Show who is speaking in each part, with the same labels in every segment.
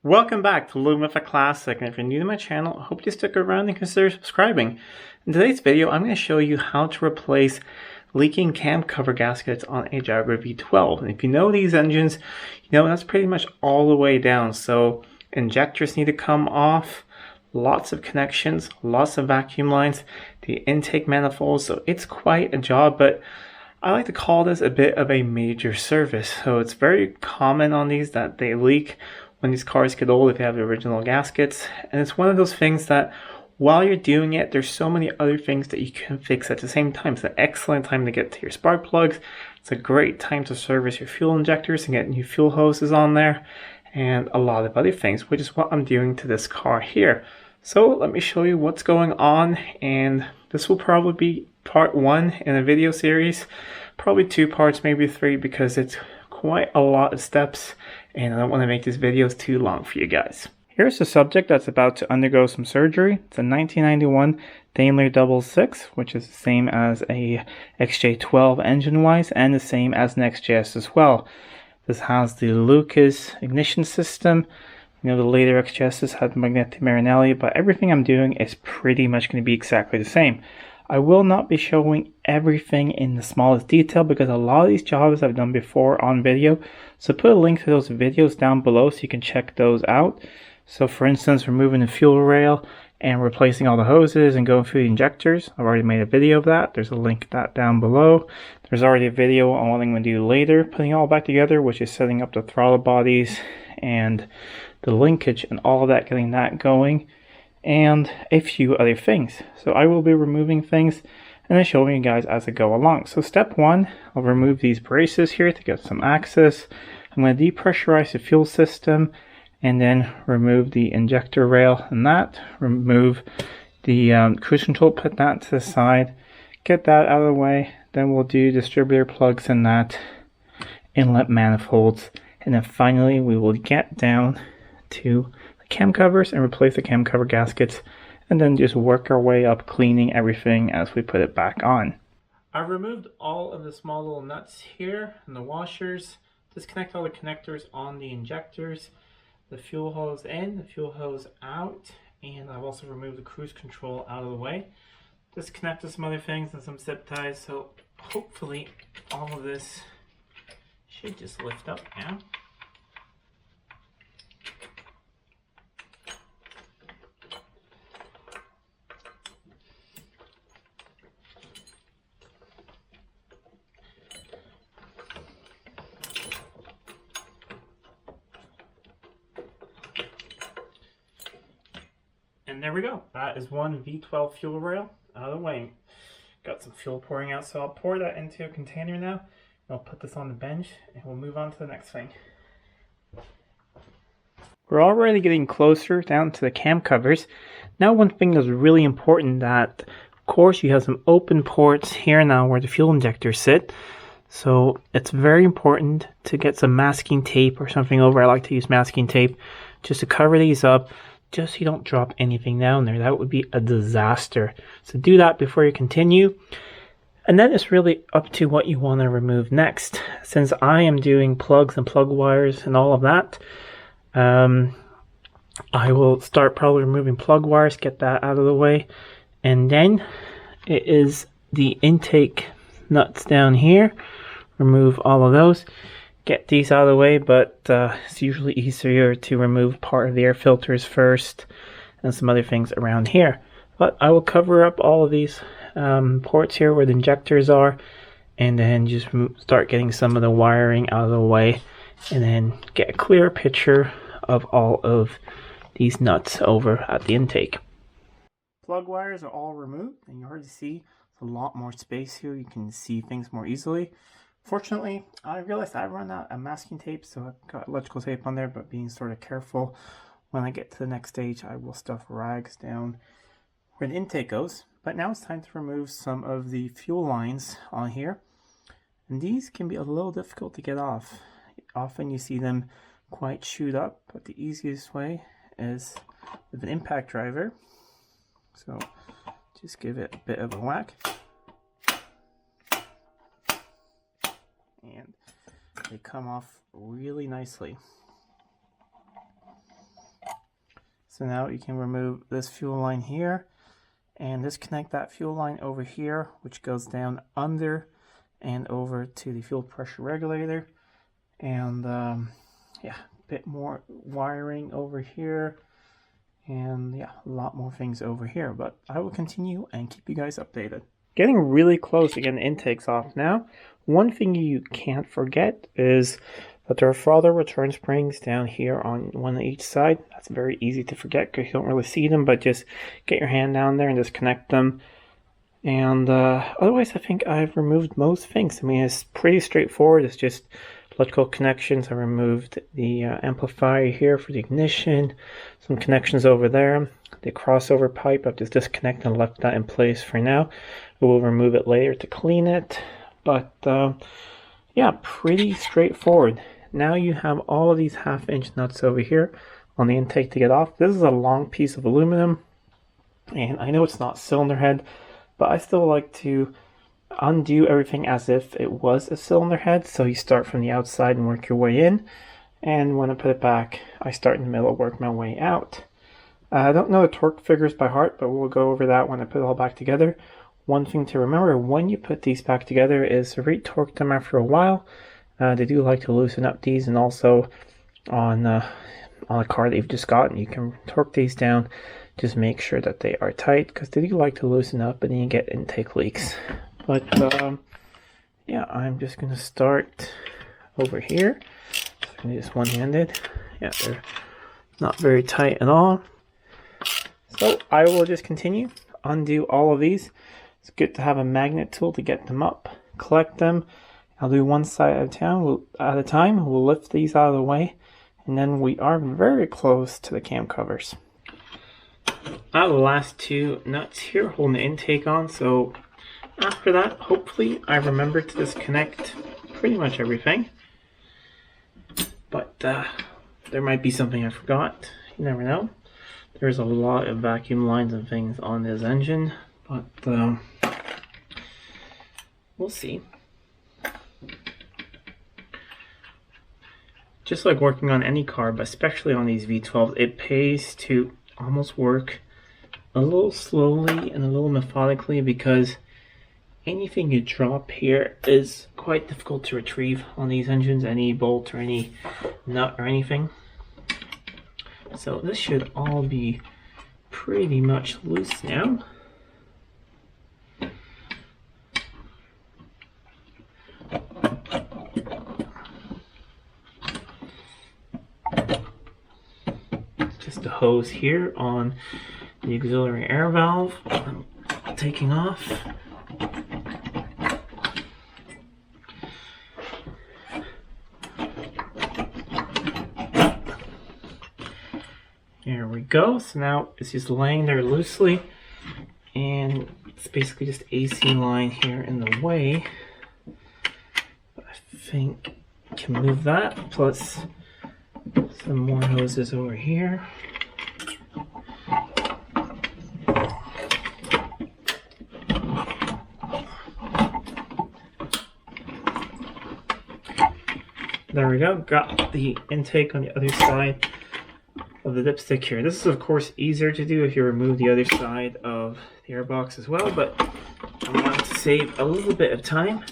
Speaker 1: Welcome back to Living with a Classic, and if you're new to my channel, I hope you stick around and consider subscribing. In today's video, I'm going to show you how to replace leaking cam cover gaskets on a Jaguar V12. And if you know these engines, you know that's pretty much all the way down. So injectors need to come off, lots of connections, lots of vacuum lines, the intake manifolds, so it's quite a job, but I like to call this a bit of a major service. So it's very common on these that they leak when these cars get old if you have the original gaskets. And it's one of those things that while you're doing it, there's so many other things that you can fix at the same time. It's an excellent time to get to your spark plugs. It's a great time to service your fuel injectors and get new fuel hoses on there and a lot of other things, which is what I'm doing to this car here. So let me show you what's going on, and this will probably be part one in a video series, probably 2 parts, maybe 3, because it's quite a lot of steps and I don't want to make these videos too long for you guys. Here's a subject that's about to undergo some surgery. It's a 1991 Daimler 66, which is the same as a XJ12 engine-wise and the same as an XJS as well. This has the Lucas ignition system. You know, the later XJSs had Magneti Marinelli, but everything I'm doing is pretty much going to be exactly the same. I will not be showing everything in the smallest detail because a lot of these jobs I've done before on video. So put a link to those videos down below so you can check those out. So for instance, removing the fuel rail and replacing all the hoses and going through the injectors. I've already made a video of that. There's a link to that down below. There's already a video on what I'm going to do later, putting it all back together, which is setting up the throttle bodies and the linkage and all of that, getting that going, and a few other things. So I will be removing things and then showing you guys as I go along. So step 1, I'll remove these braces here to get some access. I'm going to depressurize the fuel system and then remove the injector rail and that. Remove the cruise control, put that to the side, get that out of the way. Then we'll do distributor plugs and that, inlet manifolds, and then finally we will get down to the cam covers and replace the cam cover gaskets, and then just work our way up cleaning everything as we put it back on. I've removed all of the small little nuts here and the washers. Disconnect all the connectors on the injectors, the fuel hose in, the fuel hose out, and I've also removed the cruise control out of the way. Disconnected some other things and some zip ties, so hopefully all of this should just lift up now. And there we go. That is one V12 fuel rail out of the way. Got some fuel pouring out, so I'll pour that into a container now. I'll put this on the bench and we'll move on to the next thing. We're already getting closer down to the cam covers. Now one thing that's really important, that of course you have some open ports here now where the fuel injectors sit. So it's very important to get some masking tape or something over. I like to use masking tape just to cover these up, just so you don't drop anything down there. That would be a disaster. So do that before you continue. And then it's really up to what you want to remove next. Since I am doing plugs and plug wires and all of that, I will start probably removing plug wires, get that out of the way. And then it is the intake nuts down here. Remove all of those. Get these out of the way, but it's usually easier to remove part of the air filters first and some other things around here. But I will cover up all of these ports here where the injectors are, and then just start getting some of the wiring out of the way, and then get a clear picture of all of these nuts over at the intake. Plug wires are all removed, and you already see a lot more space here. You can see things more easily. Fortunately, I realized I run out of masking tape, so I've got electrical tape on there, but being sort of careful, when I get to the next stage, I will stuff rags down where the intake goes. But now it's time to remove some of the fuel lines on here. And these can be a little difficult to get off. Often you see them quite chewed up, but the easiest way is with an impact driver. So just give it a bit of a whack. And they come off really nicely. So now you can remove this fuel line here and disconnect that fuel line over here, which goes down under and over to the fuel pressure regulator. And yeah, a bit more wiring over here, and yeah, a lot more things over here, but I will continue and keep you guys updated. Getting really close to getting the intakes off now. One thing you can't forget is that there are throttle return springs down here on one on each side. That's very easy to forget because you don't really see them, but just get your hand down there and disconnect them. And otherwise, I think I've removed most things. I mean, it's pretty straightforward. It's just electrical connections. I removed the amplifier here for the ignition, some connections over there. The crossover pipe, I've just disconnected and left that in place for now. We will remove it later to clean it. But yeah, pretty straightforward. Now you have all of these 1/2-inch nuts over here on the intake to get off. This is a long piece of aluminum, and I know it's not cylinder head, but I still like to undo everything as if it was a cylinder head. So you start from the outside and work your way in, and when I put it back, I start in the middle, work my way out. I don't know the torque figures by heart, but we'll go over that when I put it all back together. One thing to remember when you put these back together is to re-torque them after a while. They do like to loosen up these, and also on a car that you've just gotten, you can torque these down. Just make sure that they are tight, because they do like to loosen up and then you get intake leaks. But yeah, I'm just going to start over here. So I'm just one-handed. Yeah, they're not very tight at all. So I will just continue, undo all of these. It's good to have a magnet tool to get them up, collect them. I'll do one side at a time. We'll lift these out of the way, and then we are very close to the cam covers. I have the last 2 nuts here holding the intake on, so after that, hopefully I remember to disconnect pretty much everything. But there might be something I forgot. You never know. There's a lot of vacuum lines and things on this engine, but we'll see. Just like working on any car, but especially on these V12s, it pays to almost work a little slowly and a little methodically, because anything you drop here is quite difficult to retrieve on these engines, any bolt or any nut or anything. So this should all be pretty much loose now. Just a hose here on the auxiliary air valve. I'm taking off. There we go. So now it's just laying there loosely, and it's basically just AC line here in the way. But I think I can move that, plus some more hoses over here. There we go. Got the intake on the other side of the dipstick here. This is of course easier to do if you remove the other side of the airbox as well, but I want to save a little bit of time.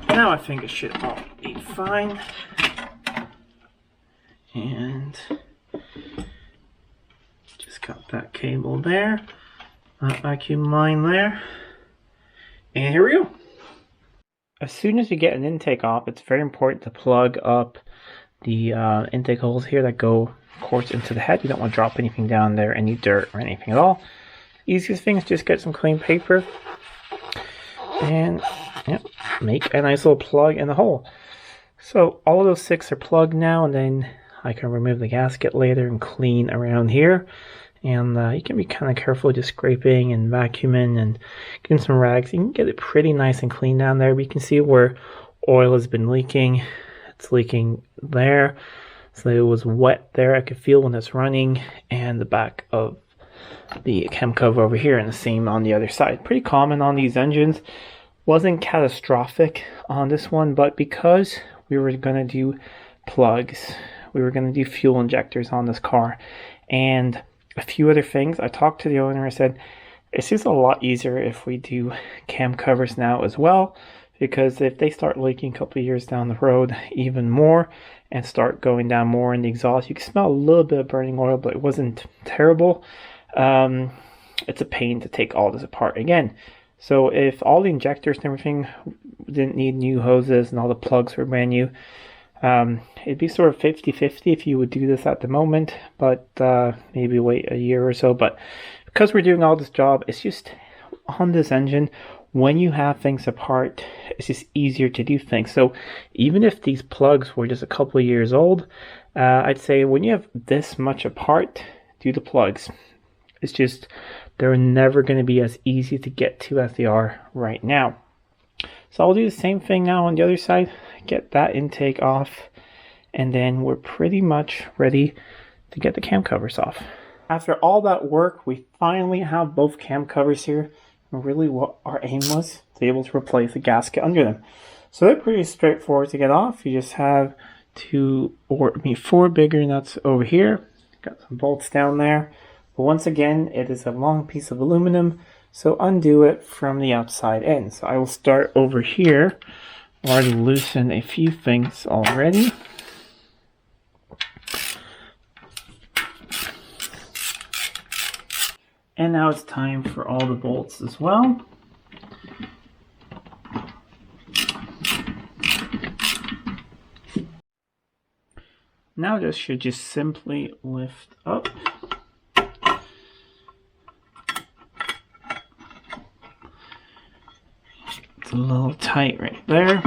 Speaker 1: Now I think it should all be fine. And just got that cable there. Vacuum line there, and here we go. As soon as you get an intake off, it's very important to plug up the intake holes here that go, of course, into the head. You don't want to drop anything down there, any dirt or anything at all. Easiest thing is just get some clean paper and make a nice little plug in the hole. So all of those 6 are plugged now, and then I can remove the gasket later and clean around here. And you can be kind of careful, just scraping and vacuuming and getting some rags. You can get it pretty nice and clean down there. But you can see where oil has been leaking. It's leaking there. So it was wet there. I could feel when it's running. And the back of the cam cover over here, and the same on the other side. Pretty common on these engines. Wasn't catastrophic on this one, but because we were going to do plugs, we were going to do fuel injectors on this car, and a few other things, I talked to the owner. I said, it's just a lot easier if we do cam covers now as well, because if they start leaking a couple of years down the road even more and start going down more in the exhaust, you can smell a little bit of burning oil, but it wasn't terrible. It's a pain to take all this apart again. So if all the injectors and everything didn't need new hoses and all the plugs were brand new, it'd be sort of 50-50 if you would do this at the moment, but maybe wait a year or so. But because we're doing all this job, it's just on this engine, when you have things apart, it's just easier to do things. So even if these plugs were just a couple of years old, I'd say when you have this much apart, do the plugs. It's just, they're never going to be as easy to get to as they are right now. So I'll do the same thing now on the other side, get that intake off, and then we're pretty much ready to get the cam covers off. After all that work, we finally have both cam covers here. And really what our aim was, to be able to replace the gasket under them. So they're pretty straightforward to get off. You just have to, or four bigger nuts over here. Got some bolts down there. But once again, it is a long piece of aluminum, so undo it from the outside in. So I will start over here. I've already loosened a few things already. And now it's time for all the bolts as well. Now this should just simply lift up. It's a little tight right there,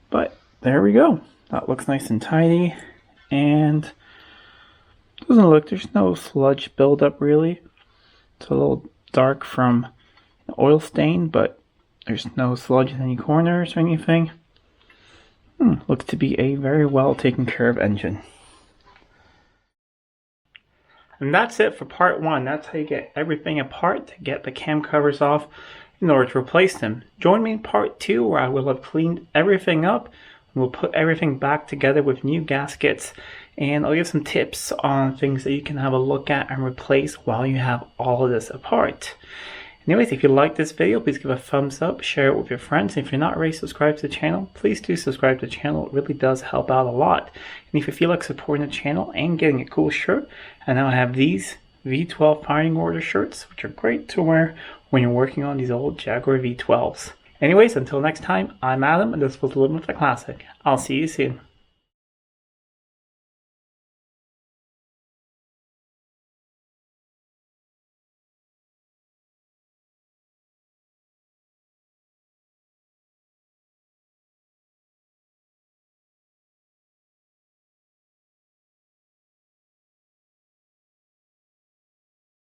Speaker 1: but there we go. That looks nice and tidy, and doesn't look, there's no sludge buildup really. It's a little dark from the oil stain, but there's no sludge in any corners or anything. Looks to be a very well taken care of engine. And that's it for part one. That's how you get everything apart to get the cam covers off in order to replace them. Join me in part two, where I will have cleaned everything up and we'll put everything back together with new gaskets, and I'll give some tips on things that you can have a look at and replace while you have all of this apart. Anyways, if you like this video, please give a thumbs up, share it with your friends. And if you're not already subscribed to the channel, please do subscribe to the channel. It really does help out a lot. And if you feel like supporting the channel and getting a cool shirt, I now have these V12 firing order shirts, which are great to wear when you're working on these old Jaguar V12s. Anyways, until next time, I'm Adam, and this was Living with a Classic. I'll see you soon.